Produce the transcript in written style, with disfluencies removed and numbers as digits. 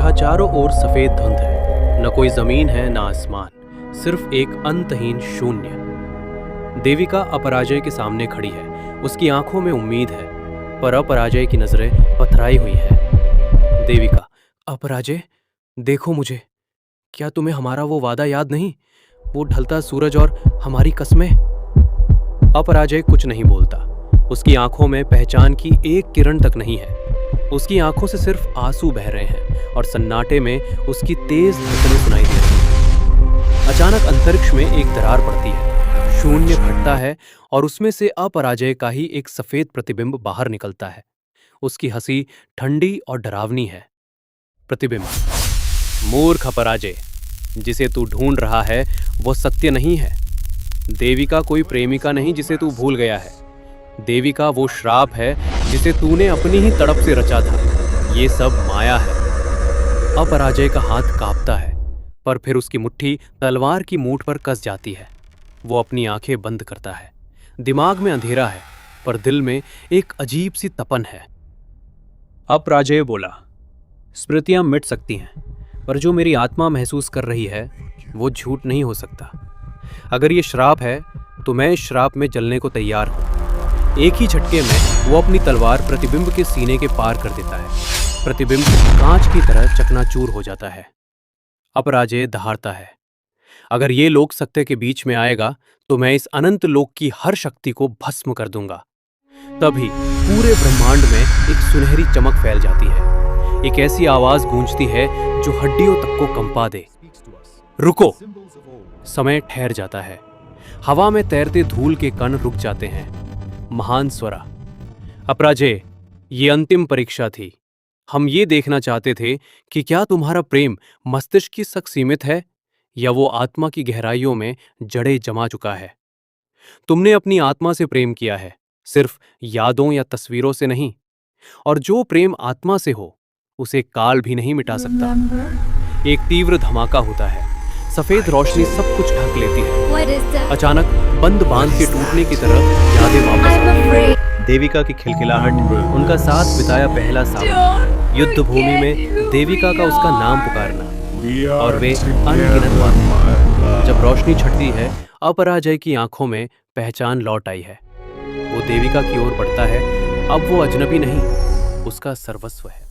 जहां चारों ओर सफेद धुंध है, न कोई जमीन है न आसमान, सिर्फ एक अंतहीन शून्य। देविका अपराजय के सामने खड़ी है। उसकी आंखों में उम्मीद है, पर अपराजय की नजरें पथराई हुई है। देविका, अपराजय, देखो मुझे। क्या तुम्हें हमारा वो वादा याद नहीं? वो ढलता सूरज और हमारी कस्में। अपराजय कुछ नहीं बोलता। उसकी आंखों में पहचान की एक किरण तक नहीं है। उसकी आंखों से सिर्फ आंसू बह रहे हैं और सन्नाटे में उसकी तेज धड़कनें सुनाई दे रही हैं। अचानक अंतरिक्ष में एक दरार पड़ती है, शून्य फटता है और उसमें से अपराजय का ही एक सफेद प्रतिबिंब बाहर निकलता है। उसकी हंसी ठंडी और डरावनी है। प्रतिबिंब: मूर्ख अपराजय, जिसे तू ढूंढ रहा है वो सत्य नहीं है। देविका कोई प्रेमिका नहीं जिसे तू भूल गया है। देविका वो श्राप है जिसे तूने अपनी ही तड़प से रचा था। ये सब माया है। अपराजय का हाथ कांपता है, पर फिर उसकी मुट्ठी तलवार की मूठ पर कस जाती है। वो अपनी आंखें बंद करता है। दिमाग में अंधेरा है, पर दिल में एक अजीब सी तपन है। अपराजय बोला, स्मृतियां मिट सकती हैं, पर जो मेरी आत्मा महसूस कर रही है वो झूठ नहीं हो सकता। अगर ये श्राप है तो मैं इस श्राप में जलने को तैयार हूं। एक ही झटके में वो अपनी तलवार प्रतिबिंब के सीने के पार कर देता है। प्रतिबिंब कांच की तरह चकनाचूर हो जाता है। अपराजय दहाड़ता है, अगर ये लोक सत्य के बीच में आएगा तो मैं इस अनंत लोक की हर शक्ति को भस्म कर दूंगा। तभी पूरे ब्रह्मांड में एक सुनहरी चमक फैल जाती है। एक ऐसी आवाज गूंजती है जो हड्डियों तक को कंपा दे। रुको! समय ठहर जाता है। हवा में तैरते धूल के कण रुक जाते हैं। महान स्वरा: अपराजय, ये अंतिम परीक्षा थी। हम ये देखना चाहते थे कि क्या तुम्हारा प्रेम मस्तिष्क की तक सीमित है या वो आत्मा की गहराइयों में जड़ें जमा चुका है। तुमने अपनी आत्मा से प्रेम किया है, सिर्फ यादों या तस्वीरों से नहीं। और जो प्रेम आत्मा से हो उसे काल भी नहीं मिटा सकता। एक तीव्र धमाका होता है। सफेद रोशनी सब कुछ ढक लेती है। अचानक बंद बांध के टूटने की तरह यादें वापस आती हैं। देविका की खिलखिलाहट, उनका साथ बिताया पहला सावन, युद्ध भूमि में देविका का उसका नाम पुकारना, और वे अनगिनत बातें। जब रोशनी छटती है, अपराजय की आंखों में पहचान लौट आई है। वो देविका की ओर बढ़ता है। अब वो अजनबी नहीं, उसका सर्वस्व है।